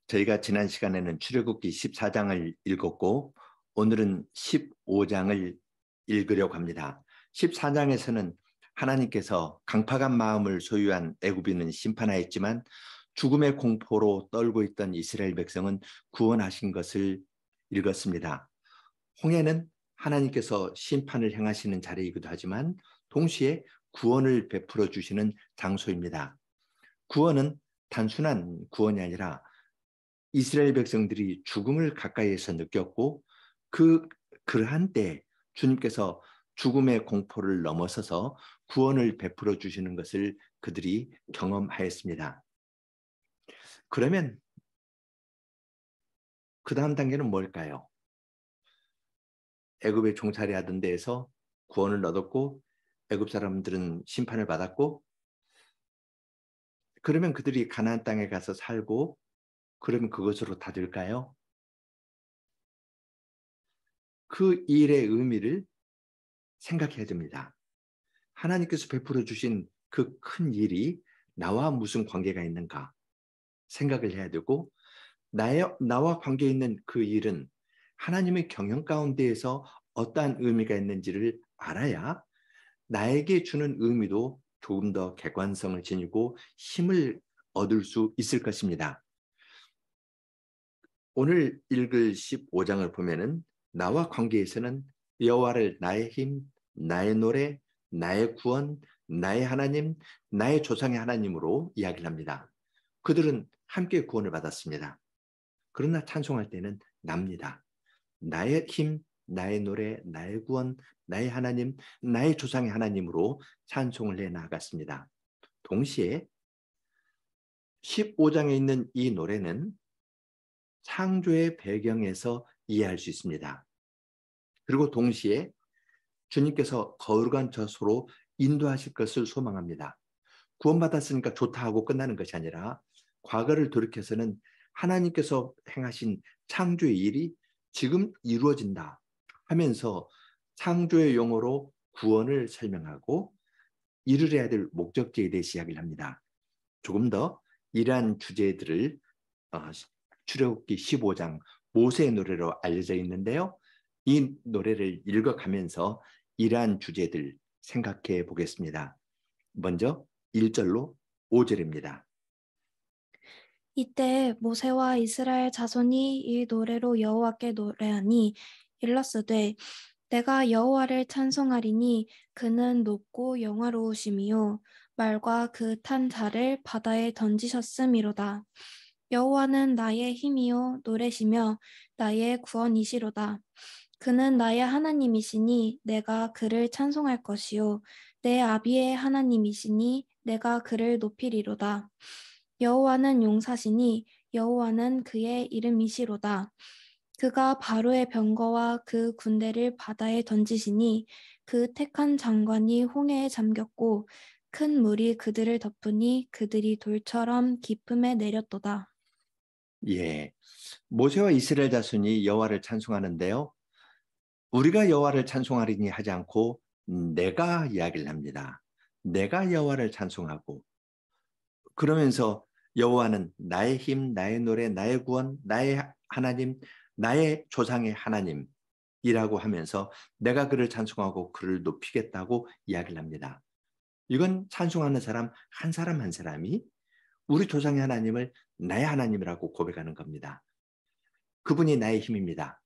저희가 지난 시간에는 출애굽기 14장을 읽었고 오늘은 15장을 읽으려고 합니다. 14장에서는 하나님께서 강팍한 마음을 소유한 애굽인은 심판하였지만 죽음의 공포로 떨고 있던 이스라엘 백성은 구원하신 것을 읽었습니다. 홍해는 하나님께서 심판을 행하시는 자리이기도 하지만 동시에 구원을 베풀어 주시는 장소입니다. 구원은 단순한 구원이 아니라 이스라엘 백성들이 죽음을 가까이에서 느꼈고 그러한 때 주님께서 죽음의 공포를 넘어서서 구원을 베풀어 주시는 것을 그들이 경험하였습니다. 그러면 그 다음 단계는 뭘까요? 애굽에 종살이 하던 데에서 구원을 얻었고 애굽 사람들은 심판을 받았고 그러면 그들이 가나안 땅에 가서 살고 그러면 그것으로 다 될까요? 그 일의 의미를 생각해야 됩니다. 하나님께서 베풀어 주신 그 큰 일이 나와 무슨 관계가 있는가 생각을 해야 되고 나와 관계 있는 그 일은 하나님의 경영 가운데에서 어떠한 의미가 있는지를 알아야 나에게 주는 의미도 조금 더 객관성을 지니고 힘을 얻을 수 있을 것입니다. 오늘 읽을 15장을 보면은 나와 관계에서는 여호와를 나의 힘, 나의 노래, 나의 구원, 나의 하나님, 나의 조상의 하나님으로 이야기를 합니다. 그들은 함께 구원을 받았습니다. 그러나 찬송할 때는 납니다. 나의 힘, 나의 노래, 나의 구원, 나의 하나님, 나의 조상의 하나님으로 찬송을 해 나갔습니다. 동시에 15장에 있는 이 노래는 창조의 배경에서 이해할 수 있습니다. 그리고 동시에 주님께서 거룩한 젖소로 인도하실 것을 소망합니다. 구원받았으니까 좋다 하고 끝나는 것이 아니라 과거를 돌이켜서는 하나님께서 행하신 창조의 일이 지금 이루어진다 하면서 창조의 용어로 구원을 설명하고 이루어야 될 목적지에 대해서 이야기를 합니다. 조금 더 이러한 주제들을 출애굽기 15장 모세의 노래로 알려져 있는데요. 이 노래를 읽어가면서 이러한 주제들 생각해 보겠습니다. 먼저 1절로 5절입니다. 이때 모세와 이스라엘 자손이 이 노래로 여호와께 노래하니 일렀으되 내가 여호와를 찬송하리니 그는 높고 영화로우심이요 말과 그 탄 자를 바다에 던지셨음이로다. 여호와는 나의 힘이요 노래시며 나의 구원이시로다. 그는 나의 하나님이시니 내가 그를 찬송할 것이요 내 아비의 하나님이시니 내가 그를 높이리로다. 여호와는 용사시니 여호와는 그의 이름이시로다. 그가 바로의 병거와 그 군대를 바다에 던지시니 그 택한 장관이 홍해에 잠겼고 큰 물이 그들을 덮으니 그들이 돌처럼 깊음에 내렸도다. 예, 모세와 이스라엘 자손이 여호와를 찬송하는데요. 우리가 여호와를 찬송하리니 하지 않고 내가 이야기를 합니다. 내가 여호와를 찬송하고 그러면서 여호와는 나의 힘, 나의 노래, 나의 구원, 나의 하나님, 나의 조상의 하나님이라고 하면서 내가 그를 찬송하고 그를 높이겠다고 이야기를 합니다. 이건 찬송하는 사람 한 사람이 우리 조상의 하나님을 나의 하나님이라고 고백하는 겁니다. 그분이 나의 힘입니다.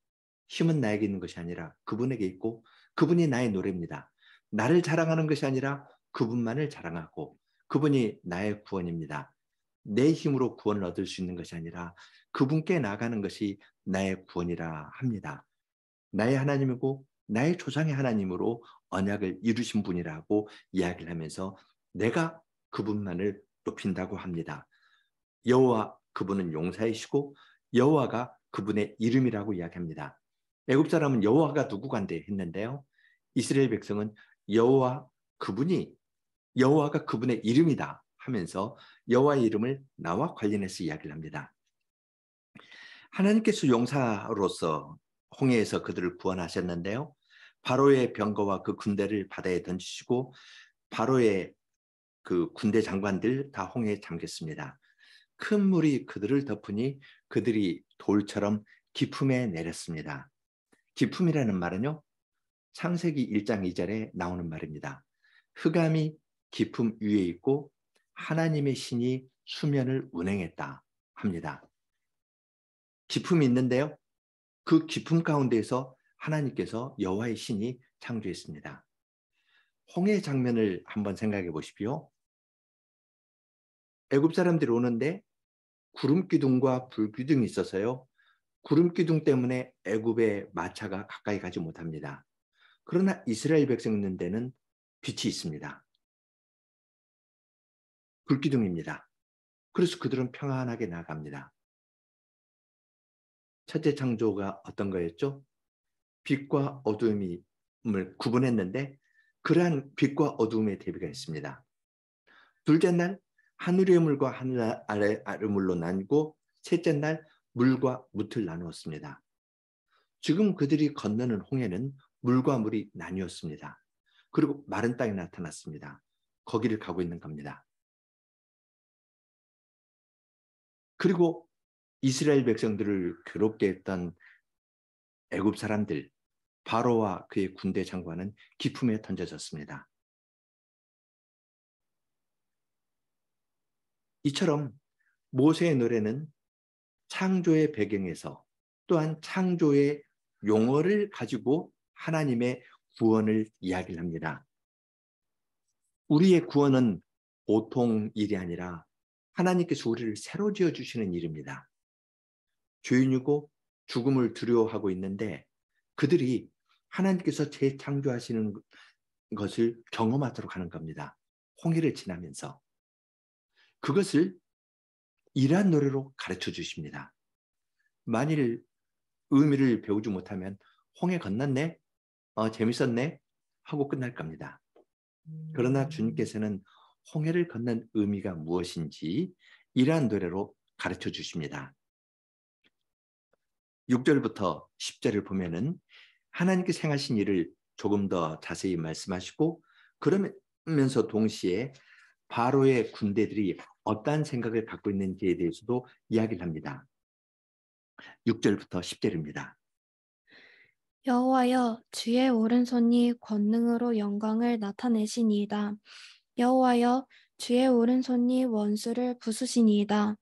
힘은 나에게 있는 것이 아니라 그분에게 있고 그분이 나의 노래입니다. 나를 자랑하는 것이 아니라 그분만을 자랑하고 그분이 나의 구원입니다. 내 힘으로 구원을 얻을 수 있는 것이 아니라 그분께 나가는 것이 나의 구원이라 합니다. 나의 하나님이고 나의 조상의 하나님으로 언약을 이루신 분이라고 이야기를 하면서 내가 그분만을 높인다고 합니다. 여호와 그분은 용사이시고 여호와가 그분의 이름이라고 이야기합니다. 애굽 사람은 여호와가 누구간데 했는데요. 이스라엘 백성은 여호와가 그분의 이름이다 하면서 여호와의 이름을 나와 관련해서 이야기를 합니다. 하나님께서 용사로서 홍해에서 그들을 구원하셨는데요. 바로의 병거와 그 군대를 바다에 던지시고 바로의 그 군대 장관들 다 홍해에 잠겼습니다. 큰 물이 그들을 덮으니 그들이 돌처럼 깊음에 내렸습니다. 깊음이라는 말은요, 창세기 1장 2절에 나오는 말입니다. 흑암이 깊음 위에 있고 하나님의 신이 수면을 운행했다 합니다. 깊음이 있는데요, 그 깊음 가운데에서 하나님께서 여호와의 신이 창조했습니다. 홍해 장면을 한번 생각해 보십시오. 애굽 사람들이 오는데 구름 기둥과 불 기둥이 있어서요, 구름 기둥 때문에 애굽의 마차가 가까이 가지 못합니다. 그러나 이스라엘 백성 있는 데는 빛이 있습니다. 불기둥입니다. 그래서 그들은 평안하게 나갑니다. 첫째 창조가 어떤 거였죠? 빛과 어두움을 구분했는데 그러한 빛과 어두움의 대비가 있습니다. 둘째 날 하늘의 물과 하늘 아래 물로 나뉘고 셋째 날 물과 뭇을 나누었습니다. 지금 그들이 건너는 홍해는 물과 물이 나뉘었습니다. 그리고 마른 땅이 나타났습니다. 거기를 가고 있는 겁니다. 그리고 이스라엘 백성들을 괴롭게 했던 애굽 사람들, 바로와 그의 군대 장관은 깊음에 던져졌습니다. 이처럼 모세의 노래는 창조의 배경에서 또한 창조의 용어를 가지고 하나님의 구원을 이야기를 합니다. 우리의 구원은 보통 일이 아니라 하나님께서 우리를 새로 지어주시는 일입니다. 죄인이고 죽음을 두려워하고 있는데 그들이 하나님께서 재창조하시는 것을 경험하도록 하는 겁니다. 홍해를 지나면서. 그것을 이러한 노래로 가르쳐 주십니다. 만일 의미를 배우지 못하면 홍해 건넜네? 재밌었네? 하고 끝날 겁니다. 그러나 주님께서는 홍해를 건넌 의미가 무엇인지 이러한 노래로 가르쳐 주십니다. 6절부터 10절을 보면은 하나님께서 행하신 일을 조금 더 자세히 말씀하시고 그러면서 동시에 바로의 군대들이 어떠한 생각을 갖고 있는지에 대해서도 이야기를 합니다. 6절부터 10절입니다. 여호와여, 주의 오른손이 권능으로 영광을 나타내시니이다. 여호와여, 주의 오른손이 원수를 부수시니이다.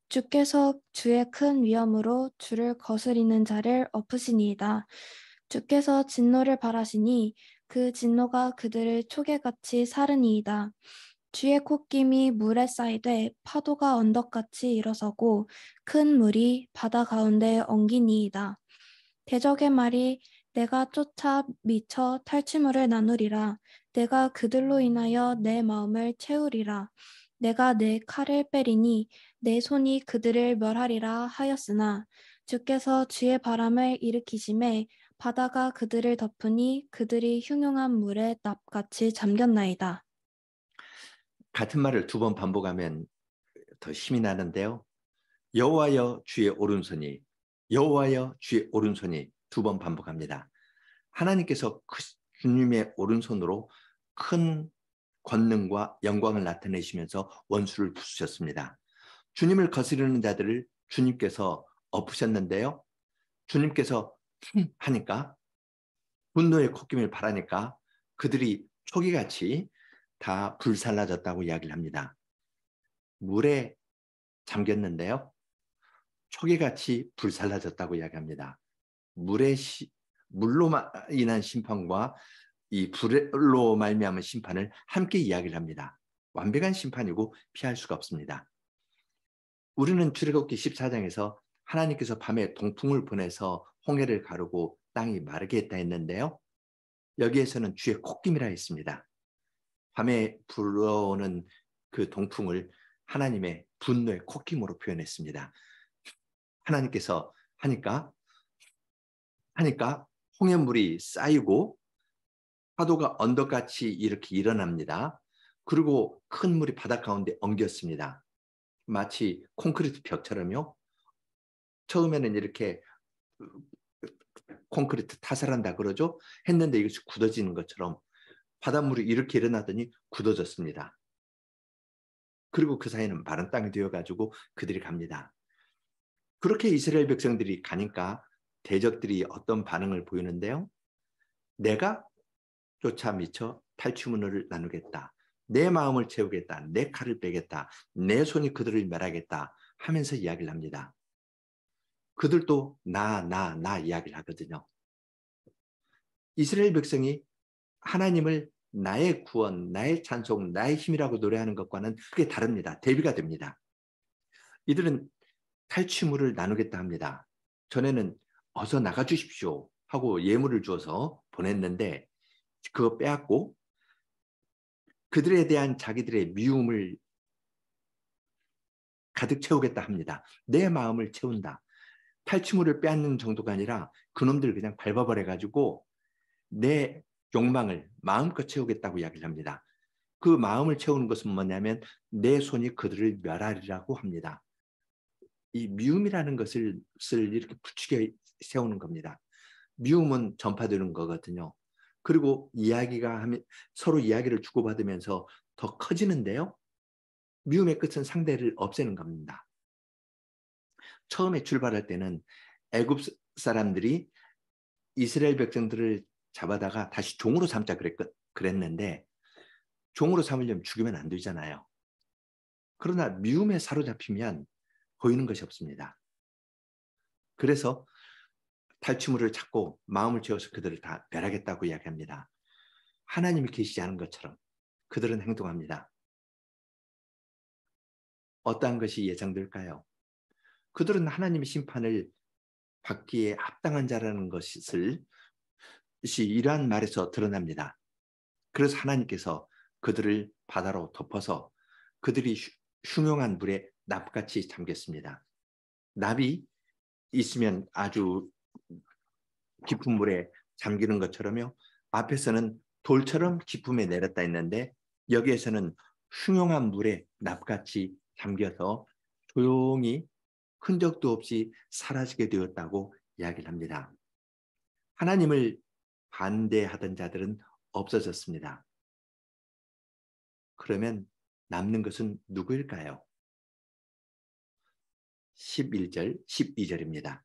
주께서 주의 큰 위엄으로 주를 거스리는 자를 엎으시니이다. 주께서 진노를 발하시니 그 진노가 그들을 초계같이 사르니이다. 주의 콧김이 물에 쌓이되 파도가 언덕같이 일어서고 큰 물이 바다 가운데 엉기니이다. 대적의 말이 내가 쫓아 미쳐 탈취물을 나누리라. 내가 그들로 인하여 내 마음을 채우리라. 내가 내 칼을 빼리니 내 손이 그들을 멸하리라 하였으나 주께서 주의 바람을 일으키심에 바다가 그들을 덮으니 그들이 흉흉한 물에 납같이 잠겼나이다. 같은 말을 두 번 반복하면 더 힘이 나는데요. 여호와여 주의 오른손이, 여호와여 주의 오른손이 두 번 반복합니다. 하나님께서 그 주님의 오른손으로 큰 권능과 영광을 나타내시면서 원수를 부수셨습니다. 주님을 거스르는 자들을 주님께서 엎으셨는데요. 주님께서 하니까 분노의 콧김을 바라니까 그들이 초기같이 다 불살라졌다고 이야기를 합니다. 물에 잠겼는데요. 초기같이 불살라졌다고 이야기합니다. 물로 인한 심판과 이 불로 말미암은 심판을 함께 이야기를 합니다. 완벽한 심판이고 피할 수가 없습니다. 우리는 출애굽기 14장에서 하나님께서 밤에 동풍을 보내서 홍해를 가르고 땅이 마르게 했다 했는데요. 여기에서는 주의 콧김이라 했습니다. 밤에 불어오는 그 동풍을 하나님의 분노의 콧김으로 표현했습니다. 하나님께서 하니까 홍해물이 쌓이고 파도가 언덕같이 이렇게 일어납니다. 그리고 큰 물이 바다 가운데 엉겼습니다. 마치 콘크리트 벽처럼요. 처음에는 이렇게 콘크리트 타설한다 그러죠. 했는데 이것이 굳어지는 것처럼 바닷물이 이렇게 일어나더니 굳어졌습니다. 그리고 그 사이는 마른 땅이 되어가지고 그들이 갑니다. 그렇게 이스라엘 백성들이 가니까 대적들이 어떤 반응을 보이는데요. 내가 쫓아 미쳐 탈취문을 나누겠다. 내 마음을 채우겠다. 내 칼을 빼겠다. 내 손이 그들을 멸하겠다 하면서 이야기를 합니다. 그들도 나 이야기를 하거든요. 이스라엘 백성이 하나님을 나의 구원, 나의 찬송, 나의 힘이라고 노래하는 것과는 크게 다릅니다. 대비가 됩니다. 이들은 탈취물을 나누겠다 합니다. 전에는 어서 나가주십시오 하고 예물을 주어서 보냈는데 그거 빼앗고 그들에 대한 자기들의 미움을 가득 채우겠다 합니다. 내 마음을 채운다. 탈취물을 빼앗는 정도가 아니라 그놈들 그냥 밟아버려가지고 내 욕망을 마음껏 채우겠다고 이야기를 합니다. 그 마음을 채우는 것은 뭐냐면 내 손이 그들을 멸하리라고 합니다. 이 미움이라는 것을 이렇게 부추겨 세우는 겁니다. 미움은 전파되는 거거든요. 그리고 서로 이야기를 주고받으면서 더 커지는데요. 미움의 끝은 상대를 없애는 겁니다. 처음에 출발할 때는 애굽 사람들이 이스라엘 백성들을 잡아다가 다시 종으로 삼자 그랬는데 종으로 삼으려면 죽이면 안 되잖아요. 그러나 미움에 사로잡히면 보이는 것이 없습니다. 그래서 탈취물을 찾고 마음을 채워서 그들을 다 멸하겠다고 이야기합니다. 하나님이 계시지 않은 것처럼 그들은 행동합니다. 어떠한 것이 예상될까요? 그들은 하나님의 심판을 받기에 합당한 자라는 것이 이러한 말에서 드러납니다. 그래서 하나님께서 그들을 바다로 덮어서 그들이 흉흉한 물에 납같이 잠겼습니다. 납이 있으면 아주 깊은 물에 잠기는 것처럼요. 앞에서는 돌처럼 깊음에 내렸다 했는데 여기에서는 흉흉한 물에 납같이 잠겨서 조용히 흔적도 없이 사라지게 되었다고 이야기를 합니다. 하나님을 반대하던 자들은 없어졌습니다. 그러면 남는 것은 누구일까요? 11절, 12절입니다.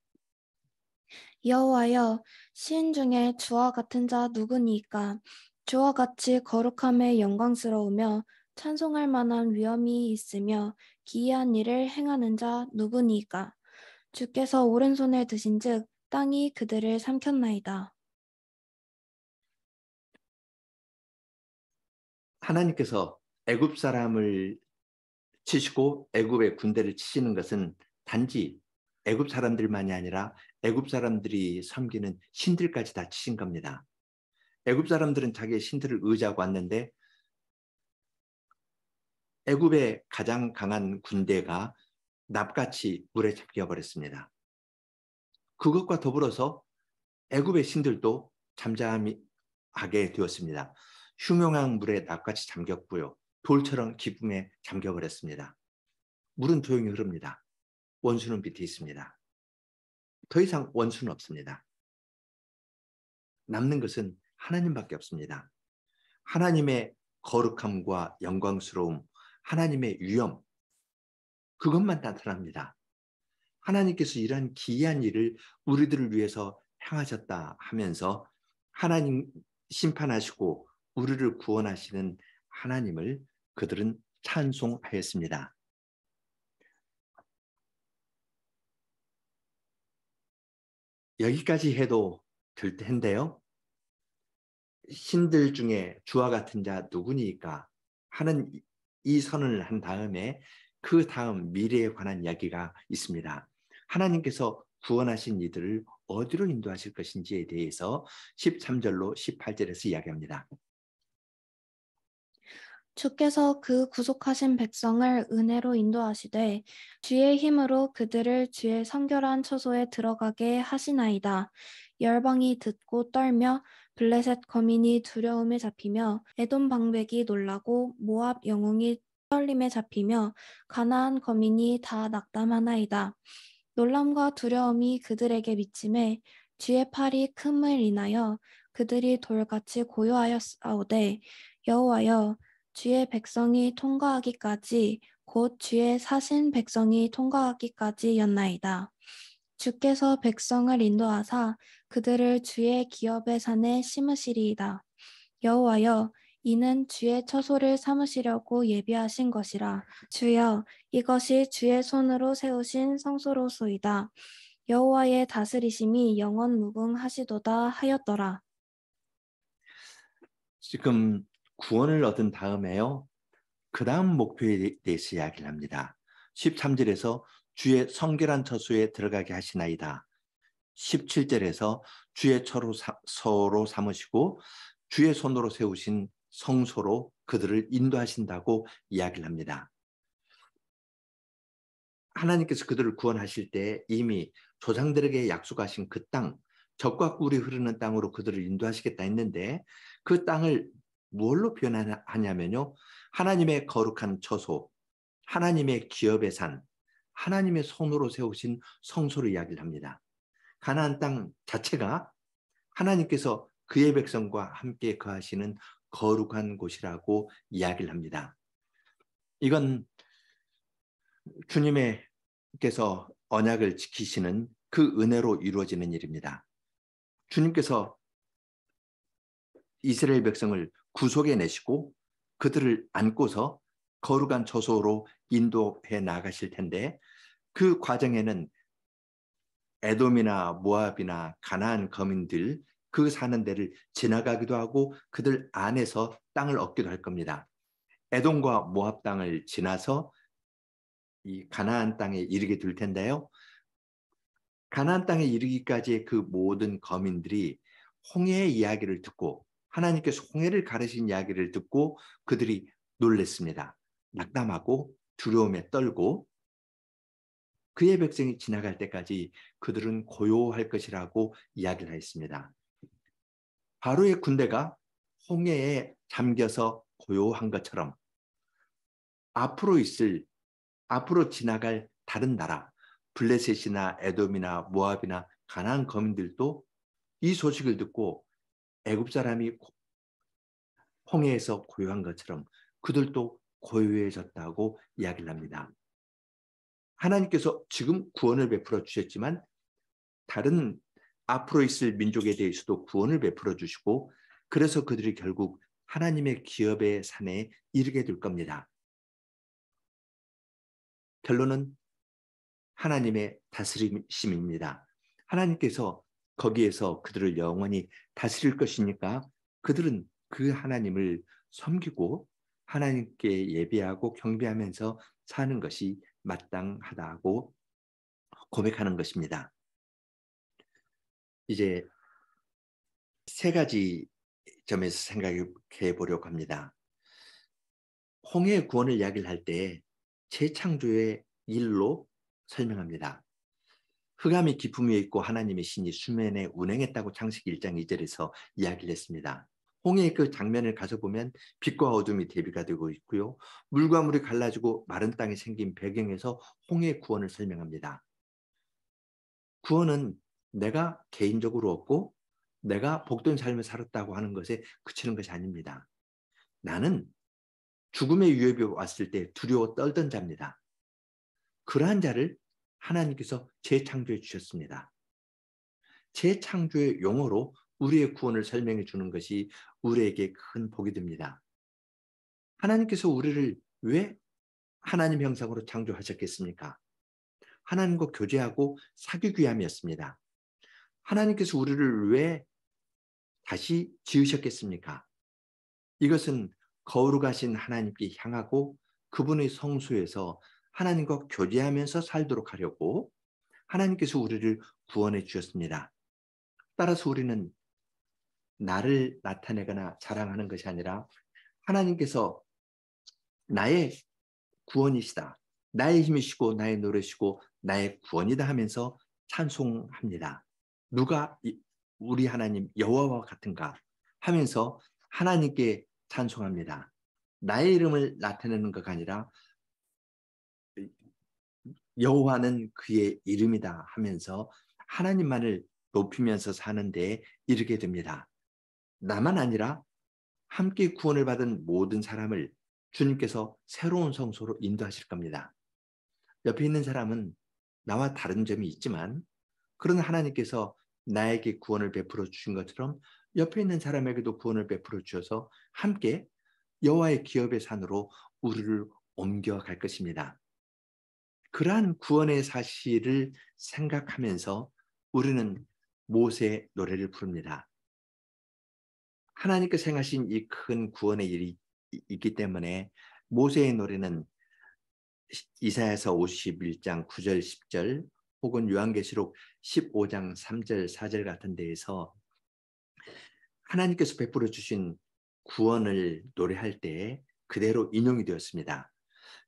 여호와여, 시인 중에 주와 같은 자 누구니까? 주와 같이 거룩함에 영광스러우며 찬송할 만한 위엄이 있으며 기이한 일을 행하는 자 누구니까? 주께서 오른손에 드신즉 땅이 그들을 삼켰나이다. 하나님께서 애굽 사람을 치시고 애굽의 군대를 치시는 것은 단지 애굽 사람들만이 아니라 애굽 사람들이 섬기는 신들까지 다 치신 겁니다. 애굽 사람들은 자기의 신들을 의지하고 왔는데 애굽의 가장 강한 군대가 납같이 물에 잠겨 버렸습니다. 그것과 더불어서 애굽의 신들도 잠잠하게 되었습니다. 흉흉한 물에 납같이 잠겼고요. 돌처럼 기쁨에 잠겨버렸습니다. 물은 조용히 흐릅니다. 원수는 밑에 있습니다. 더 이상 원수는 없습니다. 남는 것은 하나님밖에 없습니다. 하나님의 거룩함과 영광스러움, 하나님의 위엄, 그것만 나타납니다. 하나님께서 이러한 기이한 일을 우리들을 위해서 행하셨다 하면서 하나님 심판하시고 우리를 구원하시는 하나님을 그들은 찬송하였습니다. 여기까지 해도 될 텐데요. 신들 중에 주와 같은 자 누구니까 하는 이 선언을 한 다음에 그 다음 미래에 관한 이야기가 있습니다. 하나님께서 구원하신 이들을 어디로 인도하실 것인지에 대해서 13절로 18절에서 이야기합니다. 주께서 그 구속하신 백성을 은혜로 인도하시되 주의 힘으로 그들을 주의 성결한 처소에 들어가게 하시나이다. 열방이 듣고 떨며 블레셋 거민이 두려움에 잡히며 에돔 방백이 놀라고 모압 영웅이 떨림에 잡히며 가나안 거민이 다 낙담하나이다. 놀람과 두려움이 그들에게 미침에 주의 팔이 큼을 인하여 그들이 돌같이 고요하였사오되 여호와여 주의 백성이 통과하기까지 곧 주의 사신 백성이 통과하기까지였나이다. 주께서 백성을 인도하사 그들을 주의 기업의 산에 심으시리이다. 여호와여, 이는 주의 처소를 삼으시려고 예비하신 것이라. 주여, 이것이 주의 손으로 세우신 성소로소이다. 여호와의 다스리심이 영원 무궁하시도다 하였더라. 지금 구원을 얻은 다음에요. 그 다음 목표에 대해서 이야기를 합니다. 13절에서 주의 성결한 처소에 들어가게 하시나이다. 17절에서 주의 처소로 삼으시고 주의 손으로 세우신 성소로 그들을 인도하신다고 이야기를 합니다. 하나님께서 그들을 구원하실 때 이미 조상들에게 약속하신 그 땅, 젖과 꿀이 흐르는 땅으로 그들을 인도하시겠다 했는데 그 땅을 뭘로 표현하냐면요. 하나님의 거룩한 처소, 하나님의 기업의 산, 하나님의 손으로 세우신 성소를 이야기를 합니다. 가나안 땅 자체가 하나님께서 그의 백성과 함께 거하시는 거룩한 곳이라고 이야기를 합니다. 이건 주님께서 언약을 지키시는 그 은혜로 이루어지는 일입니다. 주님께서 이스라엘 백성을 구속해 내시고 그들을 안고서 거룩한 처소로 인도해 나가실 텐데 그 과정에는 에돔이나 모압이나 가나안 거민들 그 사는 데를 지나가기도 하고 그들 안에서 땅을 얻기도 할 겁니다. 에돔과 모압 땅을 지나서 이 가나안 땅에 이르게 될 텐데요. 가나안 땅에 이르기까지의 그 모든 거민들이 홍해의 이야기를 듣고 하나님께서 홍해를 가르신 이야기를 듣고 그들이 놀랬습니다. 낙담하고 두려움에 떨고 그의 백성이 지나갈 때까지 그들은 고요할 것이라고 이야기를 했습니다. 바로의 군대가 홍해에 잠겨서 고요한 것처럼 앞으로 지나갈 다른 나라, 블레셋이나 에돔이나 모압이나 가나안 거민들도 이 소식을 듣고 애굽 사람이 홍해에서 고요한 것처럼 그들도 고요해졌다고 이야기를 합니다. 하나님께서 지금 구원을 베풀어 주셨지만 다른 앞으로 있을 민족에 대해서도 구원을 베풀어 주시고 그래서 그들이 결국 하나님의 기업의 산에 이르게 될 겁니다. 결론은 하나님의 다스리심입니다. 하나님께서 거기에서 그들을 영원히 다스릴 것이니까 그들은 그 하나님을 섬기고 하나님께 예배하고 경배하면서 사는 것이 마땅하다고 고백하는 것입니다. 이제 세 가지 점에서 생각해 보려고 합니다. 홍해의 구원을 이야기를 할 때 재창조의 일로 설명합니다. 흑암이 깊음 위에 있고 하나님의 신이 수면에 운행했다고 창세기 1장 2절에서 이야기를 했습니다. 홍해의 그 장면을 가서 보면 빛과 어둠이 대비가 되고 있고요. 물과 물이 갈라지고 마른 땅이 생긴 배경에서 홍해의 구원을 설명합니다. 구원은 내가 개인적으로 얻고 내가 복된 삶을 살았다고 하는 것에 그치는 것이 아닙니다. 나는 죽음의 위협이 왔을 때 두려워 떨던 자입니다. 그러한 자를 하나님께서 재창조해 주셨습니다. 재창조의 용어로 우리의 구원을 설명해 주는 것이 우리에게 큰 복이 됩니다. 하나님께서 우리를 왜 하나님 형상으로 창조하셨겠습니까? 하나님과 교제하고 사귀기 위함이었습니다. 하나님께서 우리를 왜 다시 지으셨겠습니까? 이것은 거룩하신 하나님께 향하고 그분의 성소에서 하나님과 교제하면서 살도록 하려고 하나님께서 우리를 구원해 주셨습니다. 따라서 우리는 나를 나타내거나 자랑하는 것이 아니라 하나님께서 나의 구원이시다. 나의 힘이시고 나의 노래시고 나의 구원이다 하면서 찬송합니다. 누가 우리 하나님 여호와와 같은가 하면서 하나님께 찬송합니다. 나의 이름을 나타내는 것가 아니라 여호와는 그의 이름이다 하면서 하나님만을 높이면서 사는 데에 이르게 됩니다. 나만 아니라 함께 구원을 받은 모든 사람을 주님께서 새로운 성소로 인도하실 겁니다. 옆에 있는 사람은 나와 다른 점이 있지만 그런 하나님께서 나에게 구원을 베풀어 주신 것처럼 옆에 있는 사람에게도 구원을 베풀어 주셔서 함께 여호와의 기업의 산으로 우리를 옮겨갈 것입니다. 그러한 구원의 사실을 생각하면서 우리는 모세의 노래를 부릅니다. 하나님께서 행하신 이 큰 구원의 일이 있기 때문에 모세의 노래는 이사야서 51장 9절 10절 혹은 요한계시록 15장 3절 4절 같은 데에서 하나님께서 베풀어 주신 구원을 노래할 때 그대로 인용이 되었습니다.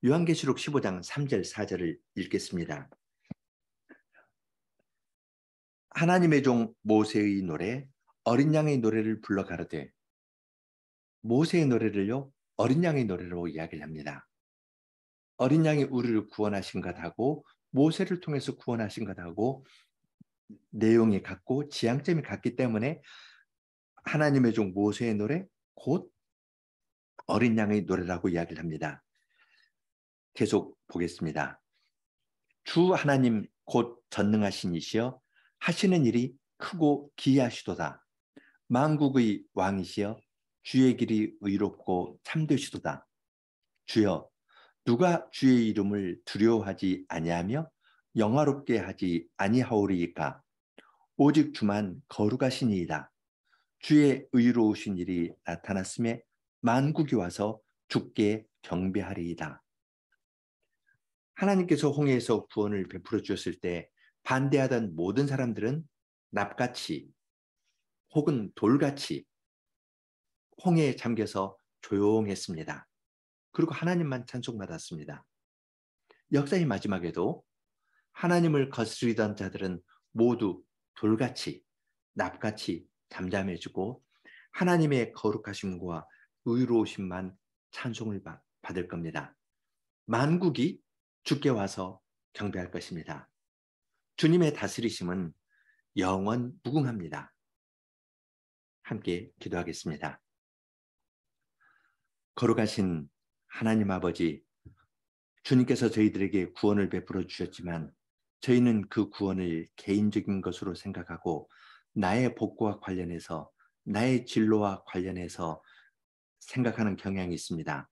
요한계시록 15장 3절 4절을 읽겠습니다. 하나님의 종 모세의 노래 어린 양의 노래를 불러 가로되, 모세의 노래를요 어린 양의 노래로 이야기를 합니다. 어린 양이 우리를 구원하신 것하고 모세를 통해서 구원하신 것하고 내용이 같고 지향점이 같기 때문에 하나님의 종 모세의 노래 곧 어린 양의 노래라고 이야기를 합니다. 계속 보겠습니다. 주 하나님 곧 전능하신 이시여 하시는 일이 크고 기이하시도다. 만국의 왕이시여 주의 길이 의롭고 참되시도다. 주여 누가 주의 이름을 두려워하지 아니하며 영화롭게 하지 아니하오리이까. 오직 주만 거룩하시니이다. 주의 의로우신 일이 나타났음에 만국이 와서 주께 경배하리이다. 하나님께서 홍해에서 구원을 베풀어 주었을 때 반대하던 모든 사람들은 납같이 혹은 돌같이 홍해에 잠겨서 조용했습니다. 그리고 하나님만 찬송받았습니다. 역사의 마지막에도 하나님을 거스르던 자들은 모두 돌같이 납같이 잠잠해지고 하나님의 거룩하심과 의로우심만 찬송을 받을 겁니다. 만국이 주께 와서 경배할 것입니다. 주님의 다스리심은 영원 무궁합니다. 함께 기도하겠습니다. 거룩하신 하나님 아버지, 주님께서 저희들에게 구원을 베풀어 주셨지만 저희는 그 구원을 개인적인 것으로 생각하고 나의 복과 관련해서 나의 진로와 관련해서 생각하는 경향이 있습니다.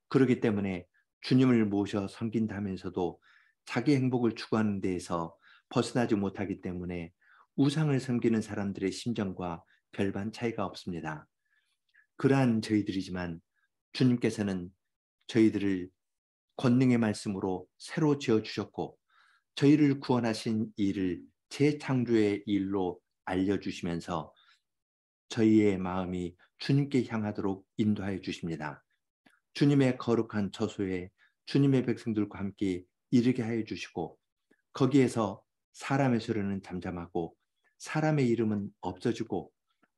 그렇기 때문에 주님을 모셔 섬긴다면서도 자기 행복을 추구하는 데에서 벗어나지 못하기 때문에 우상을 섬기는 사람들의 심정과 별반 차이가 없습니다. 그러한 저희들이지만 주님께서는 저희들을 권능의 말씀으로 새로 지어주셨고 저희를 구원하신 일을 재창조의 일로 알려주시면서 저희의 마음이 주님께 향하도록 인도하여 주십니다. 주님의 거룩한 처소에 주님의 백성들과 함께 이르게 하여 주시고 거기에서 사람의 소리는 잠잠하고 사람의 이름은 없어지고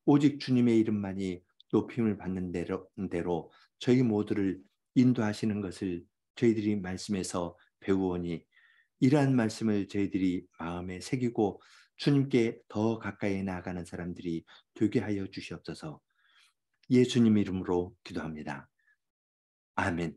오직 주님의 이름만이 높임을 받는 대로 저희 모두를 인도하시는 것을 저희들이 말씀에서 배우오니 이러한 말씀을 저희들이 마음에 새기고 주님께 더 가까이 나아가는 사람들이 되게 하여 주시옵소서. 예수님 이름으로 기도합니다. 아멘.